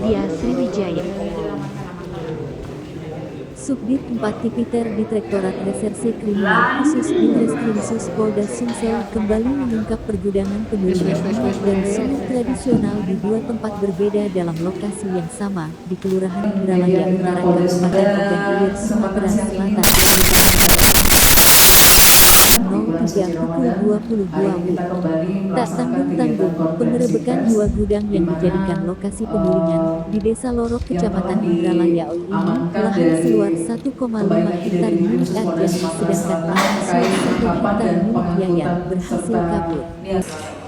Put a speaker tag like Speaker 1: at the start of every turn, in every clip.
Speaker 1: Media Sriwijaya. Subdit 4 Tipiter Direktorat Reserse Kriminal Khusus Ditreskrimsus Polda Sumsel kembali mengungkap pergudangan penyulingan angkot dan sumur tradisional di dua tempat berbeda dalam lokasi yang sama di Kelurahan Indralaya Utara, Kabupaten Ogan Ilir, Sumatera Selatan. 03 pukul 22 WIB. Tak tanggung-tanggung, pengerebekan dua gudang yang dijadikan lokasi penyulingan di Desa Lorok, Kecamatan Indralaya ini, lahan seluas 1,5 hektar milik Arjani, sedangkan lahan seluas 1 hektar milik Yayan, berhasil kabur.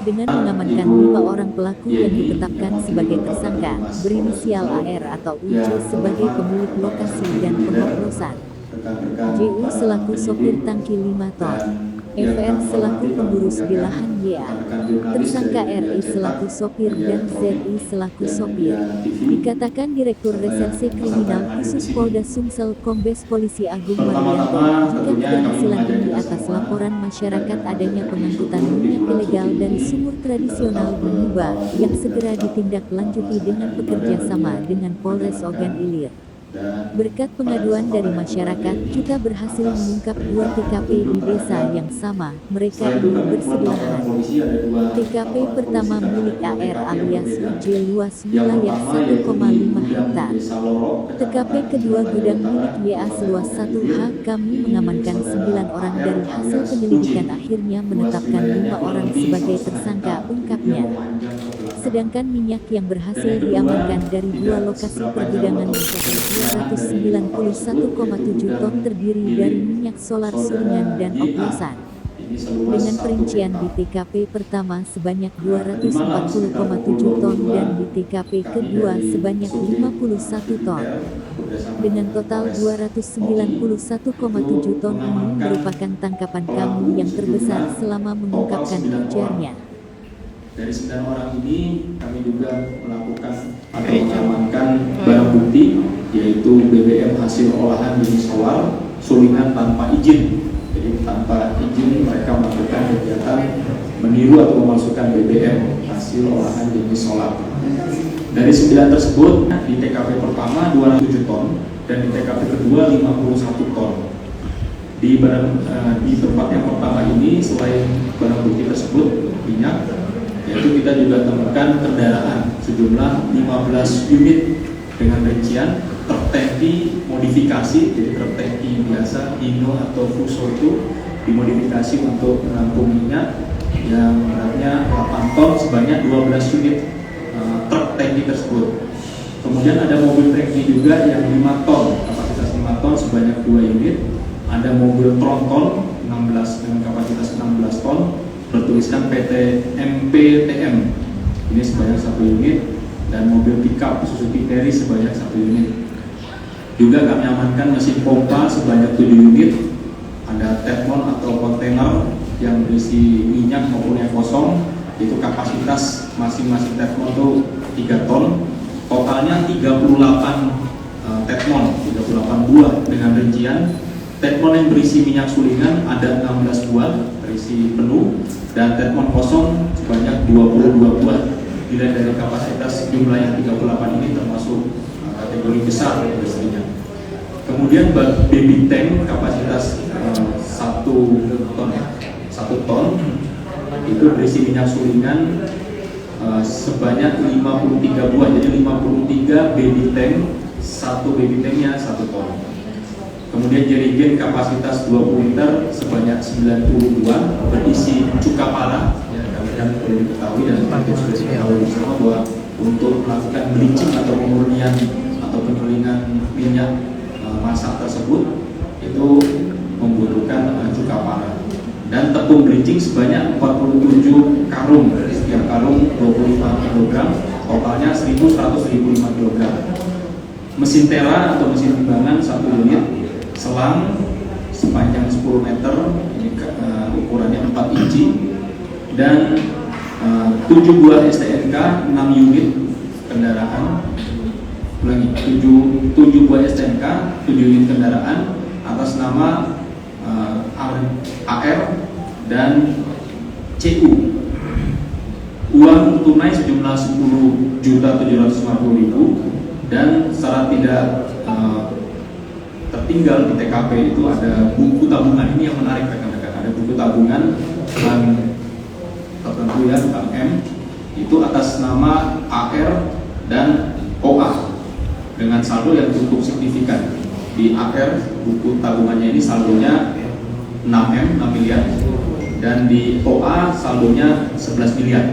Speaker 1: Dengan mengamankan 5 orang pelaku yang ditetapkan sebagai tersangka, berinisial AR atau UJ sebagai pemilik lokasi dan pengoplosan. JU selaku sopir tangki 5 ton, FR selaku pengurus di lahan YA, tersangka RI selaku sopir dan ZI selaku sopir. Dikatakan Direktur Reserse Kriminal Khusus Polda Sumsel Kombes Polisi Agung Marianto, jika keberhasilan ini atas laporan masyarakat adanya pengangkutan minyak ilegal dari sumur tradisional di Nuba, yang segera ditindaklanjuti dengan bekerja sama dengan Polres Ogan Ilir. Berkat pengaduan dari masyarakat, kita berhasil mengungkap 2 TKP di desa yang sama. Mereka ini bersebelahan. TKP pertama milik AR alias UJ luas wilayah 1,5 hektar. TKP kedua gudang milik YA seluas 1 ha. Kami mengamankan 9 orang dari hasil penyelidikan akhirnya menetapkan 5 orang sebagai tersangka, ungkapnya. Sedangkan minyak yang berhasil diamankan dari 2 lokasi pergudangan mencapai 291,7 ton terdiri dari minyak solar suringan dan oplosan. Dengan perincian di TKP pertama sebanyak 240,7 ton dan di TKP kedua sebanyak 51 ton. Dengan total 291,7 ton ini merupakan tangkapan kami yang terbesar selama mengungkapkan, ujarnya.
Speaker 2: Dari 9 orang ini kami juga melakukan atau mengamankan barang bukti, yaitu BBM hasil olahan jenis solar sulingan tanpa izin. Jadi tanpa izin mereka melakukan kegiatan meniru atau memasukkan BBM hasil olahan jenis solar. Dari 9 tersebut, di TKP pertama 207 ton dan di TKP kedua 51 ton. Di tempat yang pertama ini selain barang bukti tersebut minyak, yaitu kita juga temukan kendaraan sejumlah 15 unit dengan rincian truk tangki modifikasi. Jadi truk tangki biasa Hino atau Fuso itu dimodifikasi untuk menampung minyak yang beratnya 8 ton sebanyak 12 unit truk tangki tersebut. Kemudian ada mobil tangki juga yang 5 ton, kapasitas 5 ton sebanyak 2 unit. Ada mobil tronton 16 dengan kapasitas 16 ton bertuliskan PT MPTM, ini sebanyak 1 unit, dan mobil pickup Suzuki Terry sebanyak 1 unit. Juga kami amankan mesin pompa sebanyak 7 unit, ada tetmon atau kontainer yang berisi minyak maupun yang kosong, itu kapasitas masing-masing tetmon itu 3 ton, totalnya 38 tetmon, 38 buah dengan rincian. Tetmon yang berisi minyak sulingan ada 16 buah berisi penuh, dan tetmon kosong sebanyak 22 buah. Dilihat dari kapasitas jumlah yang 38 ini termasuk kategori besar pastinya. Kemudian baby tank kapasitas 1 ton itu berisi minyak sulingan sebanyak 53 buah. Jadi 53 baby tank, 1 baby tanknya 1 ton. Kemudian jerigen kapasitas 20 liter sebanyak 90 buah berisi cuka parah. Ya, kalian perlu diketahui dan kita sudah diketahui bersama bahwa untuk melakukan bleaching atau pemurnian atau penyulingan minyak masak tersebut itu membutuhkan cuka parah. Dan tepung bleaching sebanyak 47 karung, setiap karung 25 kg, totalnya 1.105 kg. Mesin tera atau mesin timbangan 1 unit, selang sepanjang 10 meter, ini ukurannya 4 inci, dan 7 buah STNK 6 unit kendaraan. Ulangi, 7 buah STNK 7 unit kendaraan atas nama AR dan CU. uang tunai sejumlah 10.750.000 dan secara tidak tertinggal di TKP itu ada buku tabungan. Ini yang menarik rekan-rekan, ada buku tabungan bank tertentu ya, Bank M, itu atas nama AR dan OA dengan saldo yang cukup signifikan. Di AR buku tabungannya ini saldonya 6 miliar dan di OA saldonya 11 miliar.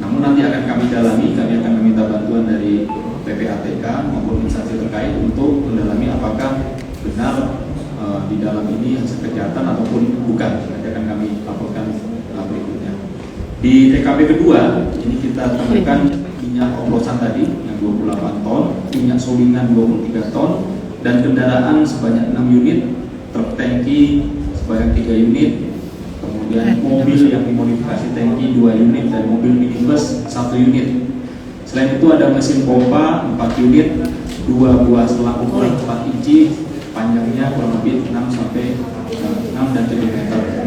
Speaker 2: Namun nanti akan kami dalami, kami akan meminta bantuan dari PPATK maupun instansi terkait untuk mendalami apakah benar di dalam ini hasil kejahatan ataupun bukan. Nanti akan kami laporkan berikutnya. Di TKP kedua, ini kita temukan minyak oplosan tadi yang 28 ton, minyak solingan 23 ton, dan kendaraan sebanyak 6 unit, truk tangki sebanyak 3 unit, kemudian mobil yang dimodifikasi tangki 2 unit, dan mobil minibus 1 unit. Selain itu ada mesin pompa 4 unit, 2 buah selang ukuran 4 inci, panjangnya kurang lebih 6 dan 7 meter.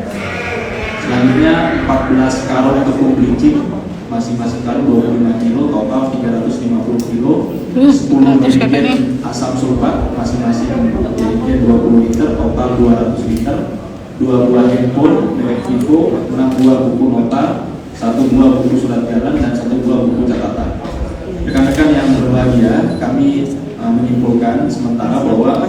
Speaker 2: Selanjutnya 14 karung tepung bleaching, masing-masing karung 25 kilo, total 350 kilo, 10 jerigen asam sulfat, masing-masing jerigen 20 liter, total 200 liter, 2 buah handphone merek Vivo, 6 buah buku nota, 1 buah buku surat jalan, dan 1 buah buku catatan. Rekan-rekan yang berbahagia, kami menyimpulkan sementara bahwa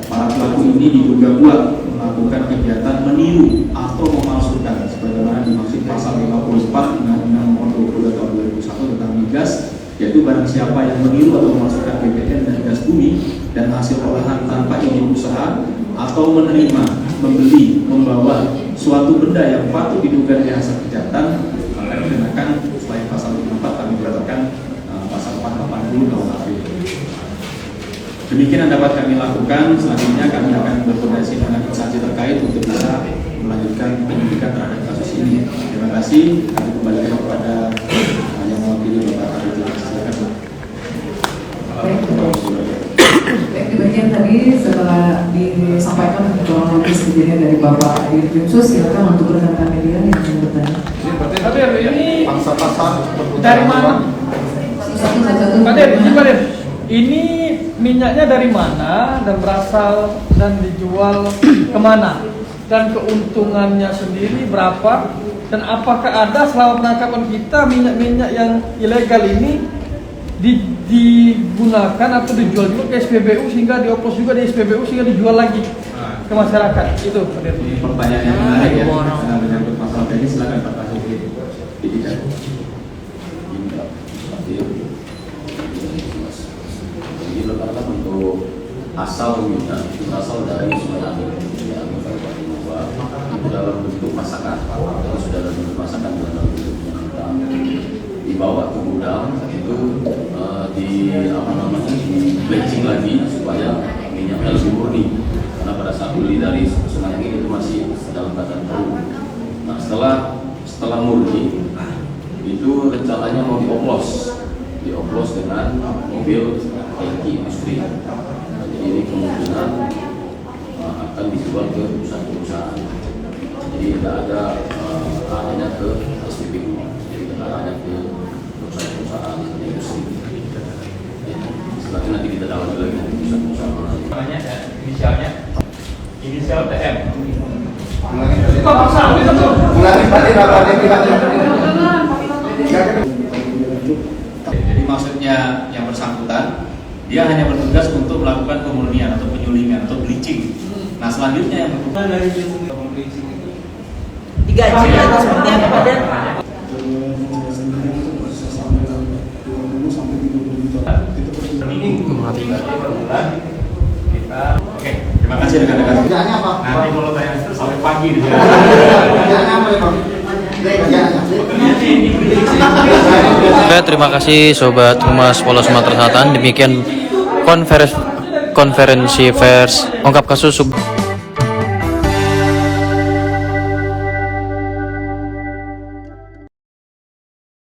Speaker 2: para pelaku ini diduga kuat melakukan kegiatan meniru atau memalsukan sebagaimana dimaksud pasal 54 Undang-Undang Nomor 22 Tahun 2001 tentang migas, yaitu barang siapa yang meniru atau memalsukan BBM dan gas bumi dan hasil olahan tanpa izin usaha atau menerima, membeli, membawa suatu benda yang patut diduga dari hasil kejahatan, maka dikenakan selain pasal 54 kami berdasarkan pasal 480 KUHP. Demikian yang dapat kami lakukan. Selanjutnya kami akan berkoordinasi dengan instansi terkait untuk bisa melanjutkan penyidikan terhadap kasus ini. Terima kasih. Kami kembalikan kepada yang mewakili Bapak Kabit. Silakan.
Speaker 3: Baik, di bagian tadi setelah disampaikan kronologis kejadian dari Bapak Adi Jumsus, silakan untuk rekan-rekan media yang ingin bertanya.
Speaker 4: Ini
Speaker 5: Pangsa-pasar
Speaker 4: dari mana? Pak Der, ini minyaknya dari mana dan berasal dan dijual kemana? Dan keuntungannya sendiri berapa? Dan apakah ada selama penangkapan kita minyak-minyak yang ilegal ini digunakan atau dijual juga ke SPBU sehingga dioplos juga di SPBU sehingga dijual lagi ke masyarakat? Itu Pak Der.
Speaker 2: Ini pertanyaan yang menarik ya, karena menyangkut masalah teknis. Silakan Pak Kasih dijelaskan.
Speaker 6: Jadi rata-rata untuk asal minyak itu berasal dari Sungai Angin, ya, Kabupaten Bogor. Itu dalam bentuk masakan, jadi sudah dalam bentuk masakan dalam bentuk minyak dibawa ke gudang itu di bleaching lagi supaya minyaknya lebih murni. Karena pada saat beli dari Sungai Angin itu masih dalam keadaan keruh. Nah setelah murni itu rencananya mau dioplos dengan mobil tangki industri. Nah, jadi ini kemungkinan akan dijual ke perusahaan-perusahaan. Jadi tidak ada arahnya ke SPBU, jadi arahnya ke perusahaan-perusahaan industri. Selanjutnya nanti kita dalami lagi dari perusahaan-perusahaan.
Speaker 5: namanya inisialnya inisial TM.
Speaker 2: Jadi maksudnya yang bersangkutan dia hanya bertugas untuk melakukan pemurnian atau penyulingan atau bleaching. Nah selanjutnya yang bertugas dari
Speaker 3: Digaji atau seperti apa Pak Der?
Speaker 2: Oke, terima kasih rekan-rekan.
Speaker 5: Kerjaannya apa?
Speaker 2: Nanti kalau tanya sampai pagi di sini.
Speaker 5: Kerjaannya apa ya Pak?
Speaker 7: Oke, terima kasih Sobat Humas Polda Sumatera Selatan. Demikian konferensi pers ungkap kasus